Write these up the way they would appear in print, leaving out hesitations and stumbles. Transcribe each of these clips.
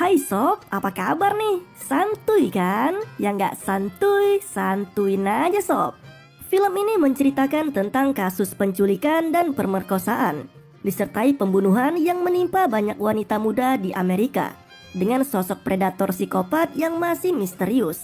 Hai sob, apa kabar nih? Santuy kan? Yang nggak santuy, santuin aja sob. Film ini menceritakan tentang kasus penculikan dan pemerkosaan, disertai pembunuhan yang menimpa banyak wanita muda di Amerika, dengan sosok predator psikopat yang masih misterius.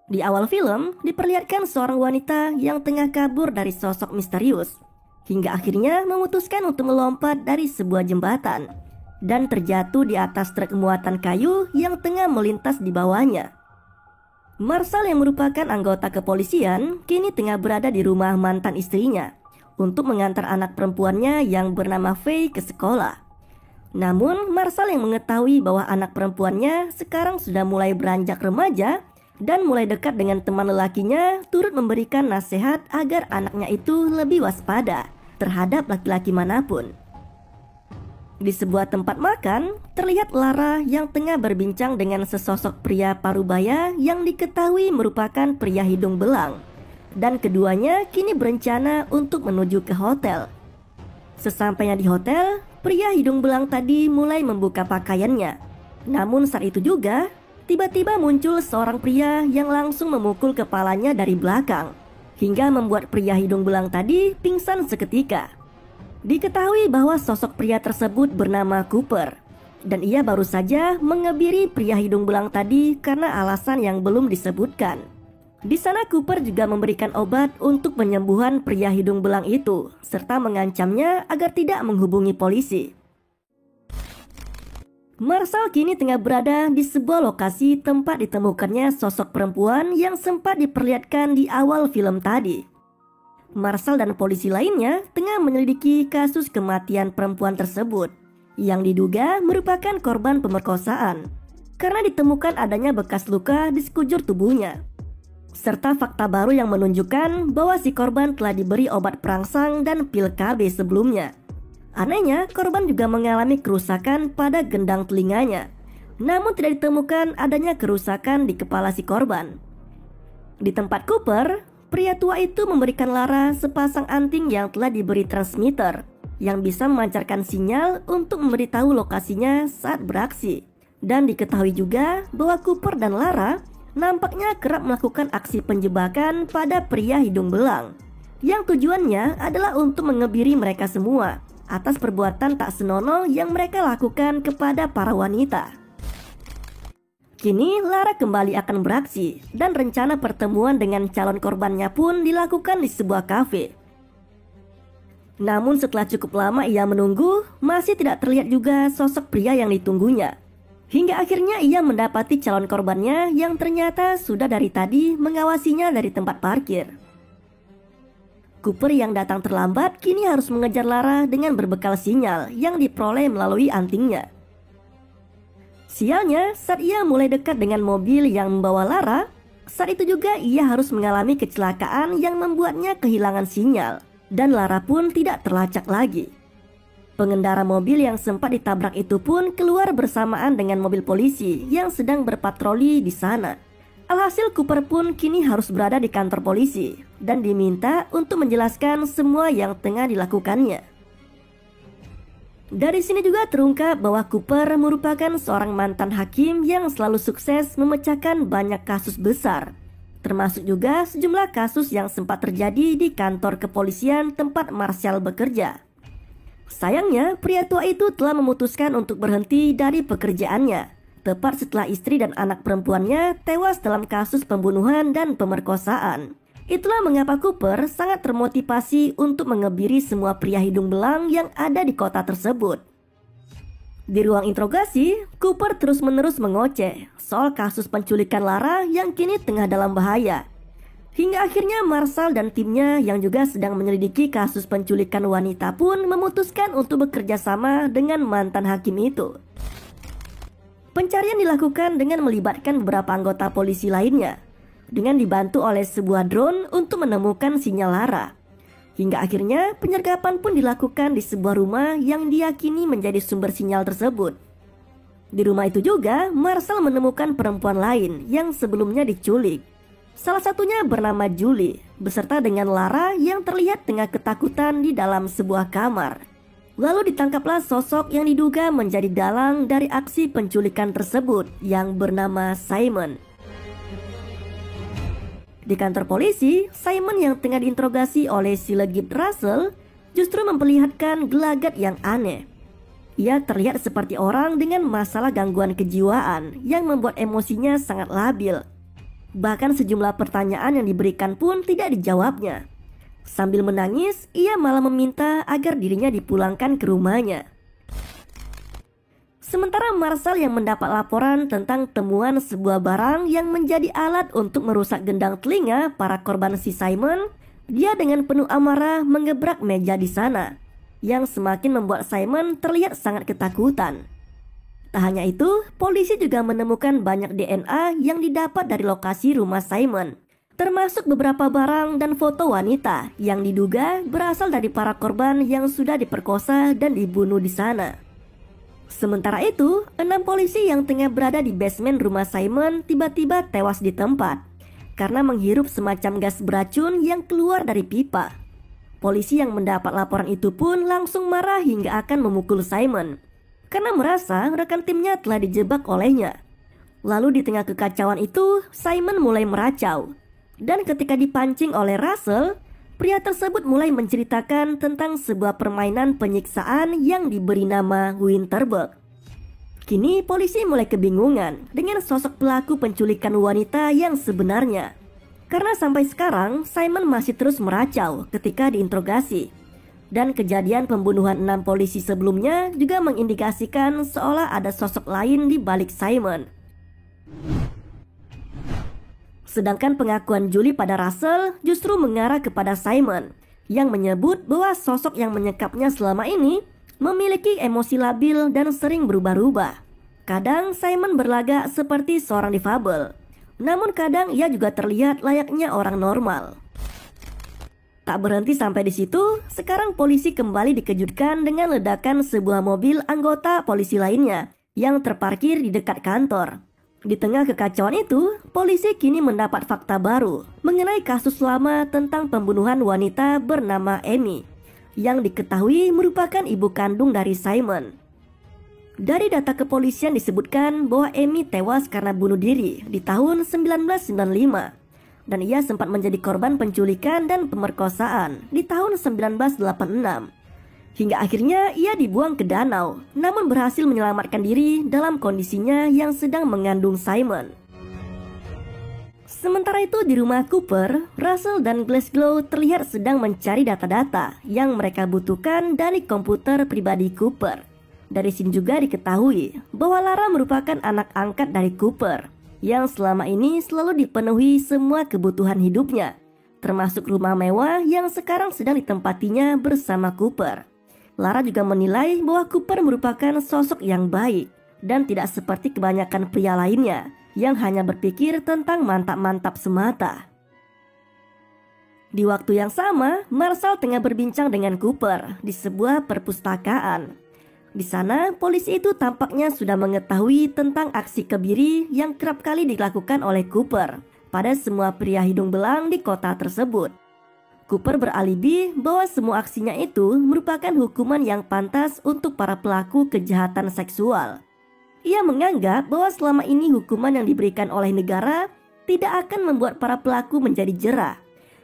Di awal film, diperlihatkan seorang wanita yang tengah kabur dari sosok misterius, hingga akhirnya memutuskan untuk melompat dari sebuah jembatan dan terjatuh di atas truk muatan kayu yang tengah melintas di bawahnya. Marshall yang merupakan anggota kepolisian kini tengah berada di rumah mantan istrinya untuk mengantar anak perempuannya yang bernama Faye ke sekolah. Namun Marshall yang mengetahui bahwa anak perempuannya sekarang sudah mulai beranjak remaja dan mulai dekat dengan teman lelakinya, turut memberikan nasihat agar anaknya itu lebih waspada terhadap laki-laki manapun. Di sebuah tempat makan, terlihat Lara yang tengah berbincang dengan sesosok pria parubaya yang diketahui merupakan pria hidung belang. Dan keduanya kini berencana untuk menuju ke hotel. Sesampainya di hotel, pria hidung belang tadi mulai membuka pakaiannya. Namun saat itu juga, tiba-tiba muncul seorang pria yang langsung memukul kepalanya dari belakang, hingga membuat pria hidung belang tadi pingsan seketika. Diketahui bahwa sosok pria tersebut bernama Cooper, dan ia baru saja mengebiri pria hidung belang tadi karena alasan yang belum disebutkan. Di sana Cooper juga memberikan obat untuk penyembuhan pria hidung belang itu, serta mengancamnya agar tidak menghubungi polisi. Marshall kini tengah berada di sebuah lokasi tempat ditemukannya sosok perempuan yang sempat diperlihatkan di awal film tadi. Marshall dan polisi lainnya tengah menyelidiki kasus kematian perempuan tersebut yang diduga merupakan korban pemerkosaan karena ditemukan adanya bekas luka di sekujur tubuhnya, serta fakta baru yang menunjukkan bahwa si korban telah diberi obat perangsang dan pil KB sebelumnya. Anehnya, korban juga mengalami kerusakan pada gendang telinganya, namun tidak ditemukan adanya kerusakan di kepala si korban. Di tempat Cooper, pria tua itu memberikan Lara sepasang anting yang telah diberi transmitter yang bisa memancarkan sinyal untuk memberitahu lokasinya saat beraksi. Dan diketahui juga bahwa Cooper dan Lara nampaknya kerap melakukan aksi penjebakan pada pria hidung belang, yang tujuannya adalah untuk mengebiri mereka semua atas perbuatan tak senonoh yang mereka lakukan kepada para wanita. Kini Lara kembali akan beraksi dan rencana pertemuan dengan calon korbannya pun dilakukan di sebuah kafe. Namun setelah cukup lama ia menunggu, masih tidak terlihat juga sosok pria yang ditunggunya. Hingga akhirnya ia mendapati calon korbannya yang ternyata sudah dari tadi mengawasinya dari tempat parkir. Cooper yang datang terlambat kini harus mengejar Lara dengan berbekal sinyal yang diperoleh melalui antingnya. Sialnya, saat ia mulai dekat dengan mobil yang membawa Lara, saat itu juga ia harus mengalami kecelakaan yang membuatnya kehilangan sinyal, dan Lara pun tidak terlacak lagi. Pengendara mobil yang sempat ditabrak itu pun keluar bersamaan dengan mobil polisi yang sedang berpatroli di sana. Alhasil Cooper pun kini harus berada di kantor polisi dan diminta untuk menjelaskan semua yang tengah dilakukannya. Dari sini juga terungkap bahwa Cooper merupakan seorang mantan hakim yang selalu sukses memecahkan banyak kasus besar, termasuk juga sejumlah kasus yang sempat terjadi di kantor kepolisian tempat Marshall bekerja. Sayangnya, pria tua itu telah memutuskan untuk berhenti dari pekerjaannya, tepat setelah istri dan anak perempuannya tewas dalam kasus pembunuhan dan pemerkosaan. Itulah mengapa Cooper sangat termotivasi untuk mengebiri semua pria hidung belang yang ada di kota tersebut. Di ruang interogasi, Cooper terus-menerus mengoceh soal kasus penculikan Lara yang kini tengah dalam bahaya. Hingga akhirnya Marshall dan timnya yang juga sedang menyelidiki kasus penculikan wanita pun memutuskan untuk bekerja sama dengan mantan hakim itu. Pencarian dilakukan dengan melibatkan beberapa anggota polisi lainnya, dengan dibantu oleh sebuah drone untuk menemukan sinyal Lara. Hingga akhirnya penyergapan pun dilakukan di sebuah rumah yang diyakini menjadi sumber sinyal tersebut. Di rumah itu juga Marshall menemukan perempuan lain yang sebelumnya diculik. Salah satunya bernama Julie, beserta dengan Lara yang terlihat tengah ketakutan di dalam sebuah kamar. Lalu ditangkaplah sosok yang diduga menjadi dalang dari aksi penculikan tersebut yang bernama Simon. Di kantor polisi, Simon yang tengah diinterogasi oleh si legit Russell justru memperlihatkan gelagat yang aneh. Ia terlihat seperti orang dengan masalah gangguan kejiwaan yang membuat emosinya sangat labil. Bahkan sejumlah pertanyaan yang diberikan pun tidak dijawabnya. Sambil menangis, ia malah meminta agar dirinya dipulangkan ke rumahnya. Sementara Marshall yang mendapat laporan tentang temuan sebuah barang yang menjadi alat untuk merusak gendang telinga para korban si Simon, dia dengan penuh amarah mengebrak meja di sana, yang semakin membuat Simon terlihat sangat ketakutan. Tak hanya itu, polisi juga menemukan banyak DNA yang didapat dari lokasi rumah Simon, termasuk beberapa barang dan foto wanita yang diduga berasal dari para korban yang sudah diperkosa dan dibunuh di sana. Sementara itu, 6 polisi yang tengah berada di basement rumah Simon tiba-tiba tewas di tempat karena menghirup semacam gas beracun yang keluar dari pipa. Polisi yang mendapat laporan itu pun langsung marah hingga akan memukul Simon karena merasa rekan timnya telah dijebak olehnya. Lalu di tengah kekacauan itu, Simon mulai meracau. Dan ketika dipancing oleh Russell, pria tersebut mulai menceritakan tentang sebuah permainan penyiksaan yang diberi nama Winterberg. Kini polisi mulai kebingungan dengan sosok pelaku penculikan wanita yang sebenarnya. Karena sampai sekarang Simon masih terus meracau ketika diinterogasi. Dan kejadian pembunuhan 6 polisi sebelumnya juga mengindikasikan seolah ada sosok lain di balik Simon. Sedangkan pengakuan Julie pada Russell justru mengarah kepada Simon yang menyebut bahwa sosok yang menyekapnya selama ini memiliki emosi labil dan sering berubah-ubah. Kadang Simon berlagak seperti seorang difabel, namun kadang ia juga terlihat layaknya orang normal. Tak berhenti sampai di situ, sekarang polisi kembali dikejutkan dengan ledakan sebuah mobil anggota polisi lainnya yang terparkir di dekat kantor. Di tengah kekacauan itu, polisi kini mendapat fakta baru mengenai kasus lama tentang pembunuhan wanita bernama Amy yang diketahui merupakan ibu kandung dari Simon. Dari data kepolisian disebutkan bahwa Amy tewas karena bunuh diri di tahun 1995 dan ia sempat menjadi korban penculikan dan pemerkosaan di tahun 1986. Hingga akhirnya ia dibuang ke danau, namun berhasil menyelamatkan diri dalam kondisinya yang sedang mengandung Simon. Sementara itu di rumah Cooper, Russell dan Glasgow terlihat sedang mencari data-data yang mereka butuhkan dari komputer pribadi Cooper. Dari sini juga diketahui bahwa Lara merupakan anak angkat dari Cooper, yang selama ini selalu dipenuhi semua kebutuhan hidupnya, termasuk rumah mewah yang sekarang sedang ditempatinya bersama Cooper. Lara juga menilai bahwa Cooper merupakan sosok yang baik dan tidak seperti kebanyakan pria lainnya yang hanya berpikir tentang mantap-mantap semata. Di waktu yang sama, Marshall tengah berbincang dengan Cooper di sebuah perpustakaan. Di sana, polisi itu tampaknya sudah mengetahui tentang aksi kebiri yang kerap kali dilakukan oleh Cooper pada semua pria hidung belang di kota tersebut. Cooper beralibi bahwa semua aksinya itu merupakan hukuman yang pantas untuk para pelaku kejahatan seksual. Ia menganggap bahwa selama ini hukuman yang diberikan oleh negara tidak akan membuat para pelaku menjadi jera,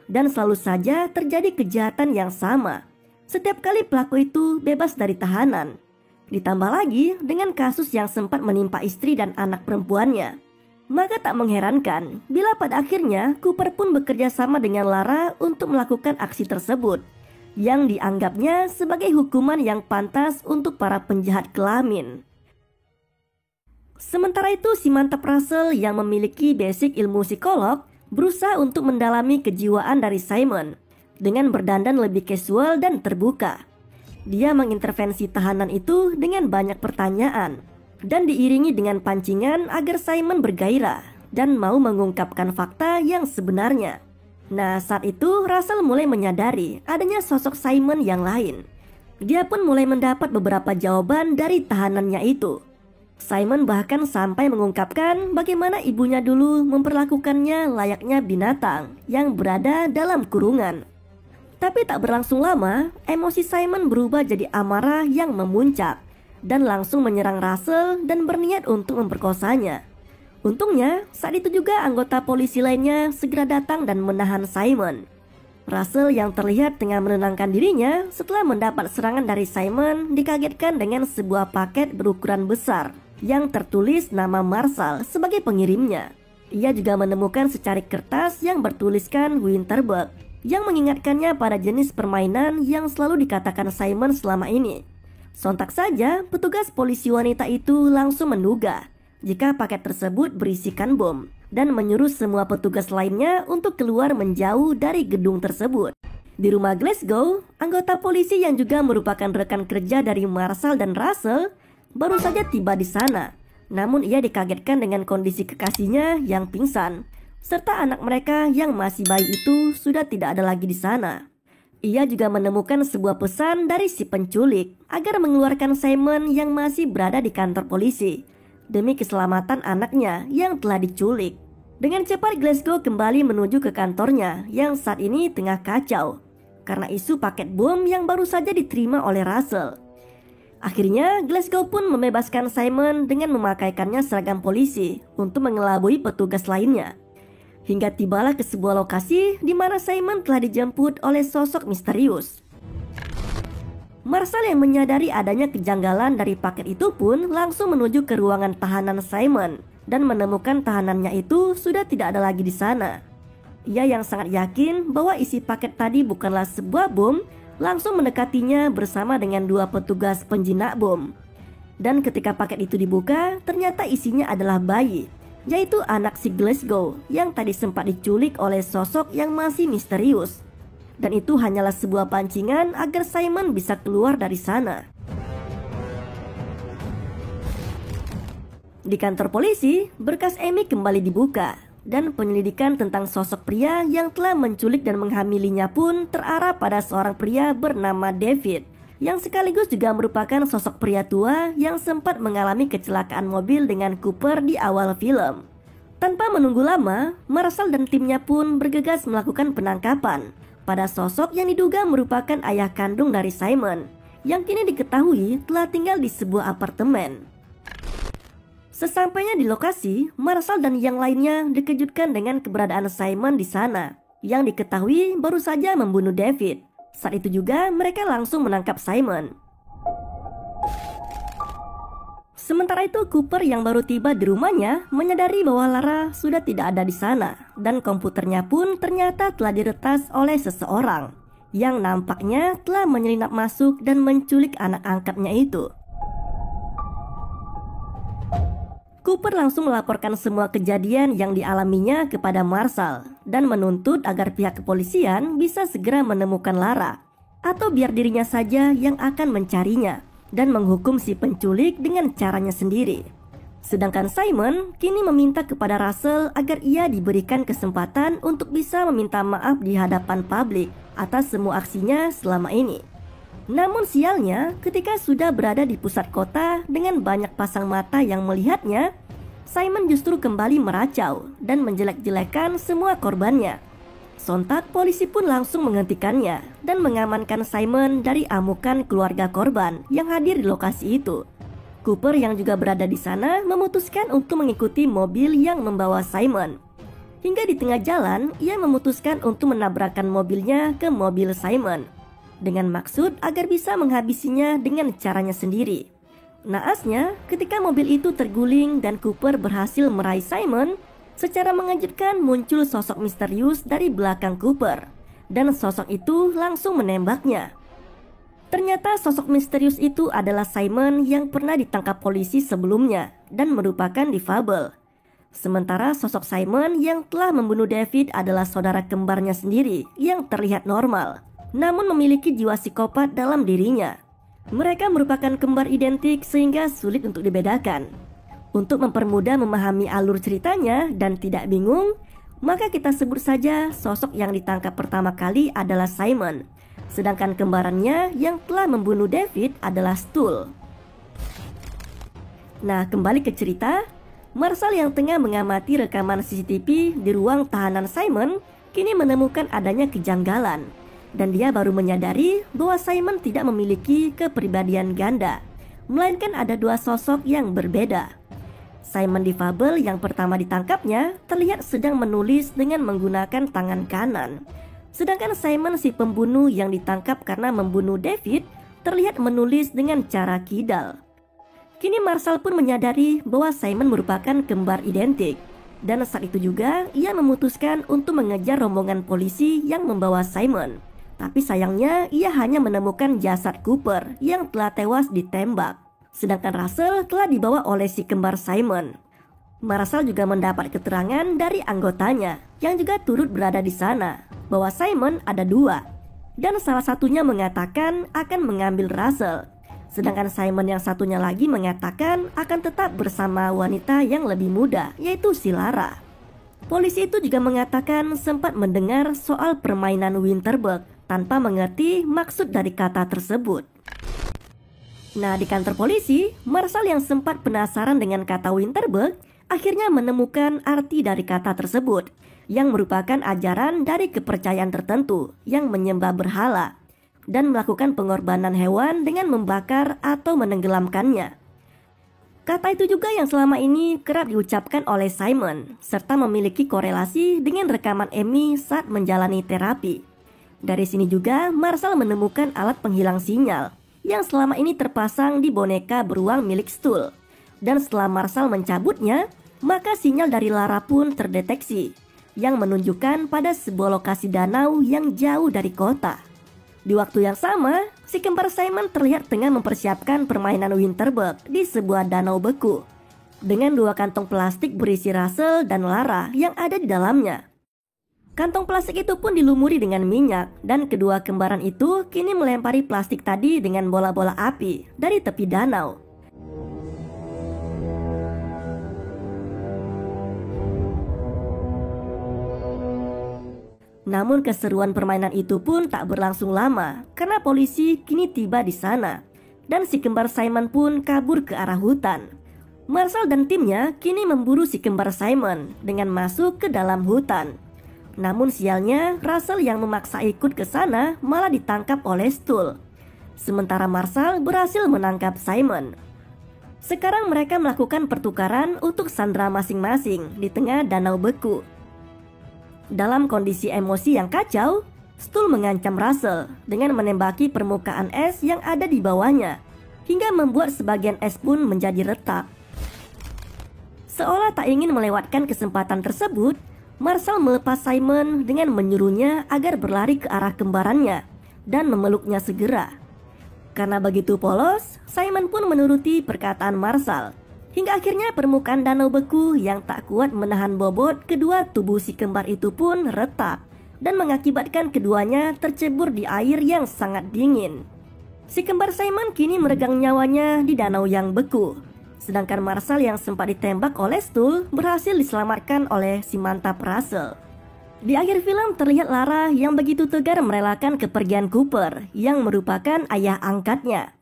dan selalu saja terjadi kejahatan yang sama setiap kali pelaku itu bebas dari tahanan. Ditambah lagi dengan kasus yang sempat menimpa istri dan anak perempuannya. Maka tak mengherankan bila pada akhirnya Cooper pun bekerja sama dengan Lara untuk melakukan aksi tersebut yang dianggapnya sebagai hukuman yang pantas untuk para penjahat kelamin. Sementara itu si mantap Russell yang memiliki basic ilmu psikolog berusaha untuk mendalami kejiwaan dari Simon dengan berdandan lebih casual dan terbuka. Dia mengintervensi tahanan itu dengan banyak pertanyaan dan diiringi dengan pancingan agar Simon bergairah dan mau mengungkapkan fakta yang sebenarnya. Nah, saat itu Russell mulai menyadari adanya sosok Simon yang lain. Dia pun mulai mendapat beberapa jawaban dari tahanannya itu. Simon bahkan sampai mengungkapkan bagaimana ibunya dulu memperlakukannya layaknya binatang yang berada dalam kurungan. Tapi tak berlangsung lama, emosi Simon berubah jadi amarah yang memuncak dan langsung menyerang Russell dan berniat untuk memperkosanya. Untungnya, saat itu juga anggota polisi lainnya segera datang dan menahan Simon. Russell yang terlihat tengah menenangkan dirinya setelah mendapat serangan dari Simon dikagetkan dengan sebuah paket berukuran besar yang tertulis nama Marshall sebagai pengirimnya. Ia juga menemukan secarik kertas yang bertuliskan Winterberg yang mengingatkannya pada jenis permainan yang selalu dikatakan Simon selama ini. Sontak saja, petugas polisi wanita itu langsung menduga jika paket tersebut berisikan bom dan menyuruh semua petugas lainnya untuk keluar menjauh dari gedung tersebut. Di rumah Glasgow, anggota polisi yang juga merupakan rekan kerja dari Marshall dan Russell baru saja tiba di sana. Namun ia dikagetkan dengan kondisi kekasihnya yang pingsan, serta anak mereka yang masih bayi itu sudah tidak ada lagi di sana. Ia juga menemukan sebuah pesan dari si penculik agar mengeluarkan Simon yang masih berada di kantor polisi demi keselamatan anaknya yang telah diculik. Dengan cepat Glasgow kembali menuju ke kantornya yang saat ini tengah kacau karena isu paket bom yang baru saja diterima oleh Russell. Akhirnya Glasgow pun membebaskan Simon dengan memakaikannya seragam polisi untuk mengelabui petugas lainnya. Hingga tibalah ke sebuah lokasi di mana Simon telah dijemput oleh sosok misterius. Marshall yang menyadari adanya kejanggalan dari paket itu pun langsung menuju ke ruangan tahanan Simon dan menemukan tahanannya itu sudah tidak ada lagi di sana. Ia yang sangat yakin bahwa isi paket tadi bukanlah sebuah bom, langsung mendekatinya bersama dengan dua petugas penjinak bom. Dan ketika paket itu dibuka, ternyata isinya adalah bayi, yaitu anak si Glasgow yang tadi sempat diculik oleh sosok yang masih misterius. Dan itu hanyalah sebuah pancingan agar Simon bisa keluar dari sana. Di kantor polisi, berkas Amy kembali dibuka dan penyelidikan tentang sosok pria yang telah menculik dan menghamilinya pun terarah pada seorang pria bernama David, yang sekaligus juga merupakan sosok pria tua yang sempat mengalami kecelakaan mobil dengan Cooper di awal film. Tanpa menunggu lama, Marshall dan timnya pun bergegas melakukan penangkapan pada sosok yang diduga merupakan ayah kandung dari Simon, yang kini diketahui telah tinggal di sebuah apartemen. Sesampainya di lokasi, Marshall dan yang lainnya dikejutkan dengan keberadaan Simon di sana, yang diketahui baru saja membunuh David. Saat itu juga mereka langsung menangkap Simon. Sementara itu Cooper yang baru tiba di rumahnya menyadari bahwa Lara sudah tidak ada di sana dan komputernya pun ternyata telah diretas oleh seseorang yang nampaknya telah menyelinap masuk dan menculik anak angkatnya itu. Cooper langsung melaporkan semua kejadian yang dialaminya kepada Marshall dan menuntut agar pihak kepolisian bisa segera menemukan Lara atau biar dirinya saja yang akan mencarinya dan menghukum si penculik dengan caranya sendiri. Sedangkan Simon kini meminta kepada Russell agar ia diberikan kesempatan untuk bisa meminta maaf di hadapan publik atas semua aksinya selama ini. Namun sialnya, ketika sudah berada di pusat kota dengan banyak pasang mata yang melihatnya, Simon justru kembali meracau dan menjelek-jelekan semua korbannya. Sontak polisi pun langsung menghentikannya dan mengamankan Simon dari amukan keluarga korban yang hadir di lokasi itu. Cooper yang juga berada di sana memutuskan untuk mengikuti mobil yang membawa Simon. Hingga di tengah jalan, ia memutuskan untuk menabrakkan mobilnya ke mobil Simon dengan maksud agar bisa menghabisinya dengan caranya sendiri. Naasnya, ketika mobil itu terguling dan Cooper berhasil meraih Simon, secara mengejutkan muncul sosok misterius dari belakang Cooper, dan sosok itu langsung menembaknya. Ternyata sosok misterius itu adalah Simon yang pernah ditangkap polisi sebelumnya dan merupakan difabel. Sementara sosok Simon yang telah membunuh David adalah saudara kembarnya sendiri yang terlihat normal, namun memiliki jiwa psikopat dalam dirinya. Mereka merupakan kembar identik sehingga sulit untuk dibedakan. Untuk mempermudah memahami alur ceritanya dan tidak bingung, maka kita sebut saja sosok yang ditangkap pertama kali adalah Simon, sedangkan kembarannya yang telah membunuh David adalah Stuhl. Nah, kembali ke cerita, Marshall yang tengah mengamati rekaman CCTV di ruang tahanan Simon kini menemukan adanya kejanggalan, Dan dia baru menyadari bahwa Simon tidak memiliki kepribadian ganda, melainkan ada dua sosok yang berbeda. Simon difabel yang pertama ditangkapnya terlihat sedang menulis dengan menggunakan tangan kanan. Sedangkan Simon si pembunuh yang ditangkap karena membunuh David terlihat menulis dengan cara kidal. Kini Marshall pun menyadari bahwa Simon merupakan kembar identik. Dan saat itu juga ia memutuskan untuk mengejar rombongan polisi yang membawa Simon. Tapi sayangnya ia hanya menemukan jasad Cooper yang telah tewas ditembak. Sedangkan Russell telah dibawa oleh si kembar Simon. Marshall juga mendapat keterangan dari anggotanya yang juga turut berada di sana bahwa Simon ada dua. Dan salah satunya mengatakan akan mengambil Russell. Sedangkan Simon yang satunya lagi mengatakan akan tetap bersama wanita yang lebih muda, yaitu si Lara. Polisi itu juga mengatakan sempat mendengar soal permainan Winterberg tanpa mengerti maksud dari kata tersebut. Nah, di kantor polisi, Marshall yang sempat penasaran dengan kata Winterberg akhirnya menemukan arti dari kata tersebut, yang merupakan ajaran dari kepercayaan tertentu yang menyembah berhala dan melakukan pengorbanan hewan dengan membakar atau menenggelamkannya. Kata itu juga yang selama ini kerap diucapkan oleh Simon, serta memiliki korelasi dengan rekaman Amy saat menjalani terapi. Dari sini juga Marshall menemukan alat penghilang sinyal yang selama ini terpasang di boneka beruang milik Stuhl. Dan setelah Marshall mencabutnya, maka sinyal dari Lara pun terdeteksi, yang menunjukkan pada sebuah lokasi danau yang jauh dari kota. Di waktu yang sama, si kembar Simon terlihat tengah mempersiapkan permainan Winterberg di sebuah danau beku, dengan dua kantong plastik berisi Russell dan Lara yang ada di dalamnya. Kantong plastik itu pun dilumuri dengan minyak, dan kedua kembaran itu kini melempari plastik tadi dengan bola-bola api dari tepi danau. Namun keseruan permainan itu pun tak berlangsung lama karena polisi kini tiba di sana, dan si kembar Simon pun kabur ke arah hutan. Marshall dan timnya kini memburu si kembar Simon dengan masuk ke dalam hutan. Namun sialnya, Russell yang memaksa ikut ke sana malah ditangkap oleh Stuhl. Sementara Marshall berhasil menangkap Simon. Sekarang mereka melakukan pertukaran untuk sandera masing-masing di tengah danau beku. Dalam kondisi emosi yang kacau, Stuhl mengancam Russell dengan menembaki permukaan es yang ada di bawahnya, hingga membuat sebagian es pun menjadi retak. Seolah tak ingin melewatkan kesempatan tersebut, Marshall melepas Simon dengan menyuruhnya agar berlari ke arah kembarannya dan memeluknya segera. Karena begitu polos, Simon pun menuruti perkataan Marshall, hingga akhirnya permukaan danau beku yang tak kuat menahan bobot kedua tubuh si kembar itu pun retak dan mengakibatkan keduanya tercebur di air yang sangat dingin. Si kembar Simon kini meregang nyawanya di danau yang beku. Sedangkan Marshall yang sempat ditembak oleh Stuhl berhasil diselamatkan oleh si mantap Russell. Di akhir film terlihat Lara yang begitu tegar merelakan kepergian Cooper yang merupakan ayah angkatnya.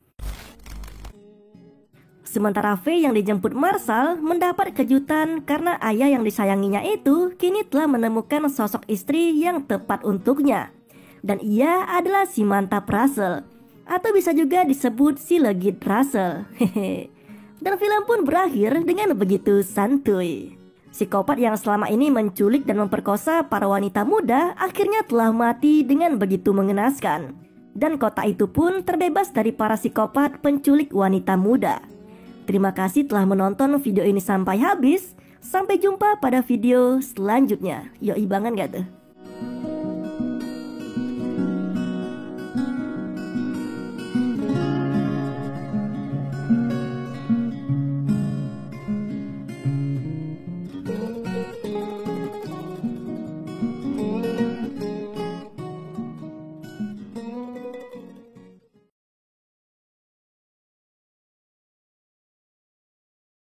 Sementara Faye yang dijemput Marshall mendapat kejutan karena ayah yang disayanginya itu kini telah menemukan sosok istri yang tepat untuknya. Dan ia adalah si mantap Russell, atau bisa juga disebut si legit Russell. Dan film pun berakhir dengan begitu santuy. Psikopat yang selama ini menculik dan memperkosa para wanita muda akhirnya telah mati dengan begitu mengenaskan. Dan kota itu pun terbebas dari para psikopat penculik wanita muda. Terima kasih telah menonton video ini sampai habis. Sampai jumpa pada video selanjutnya. Yoi banget gak tuh?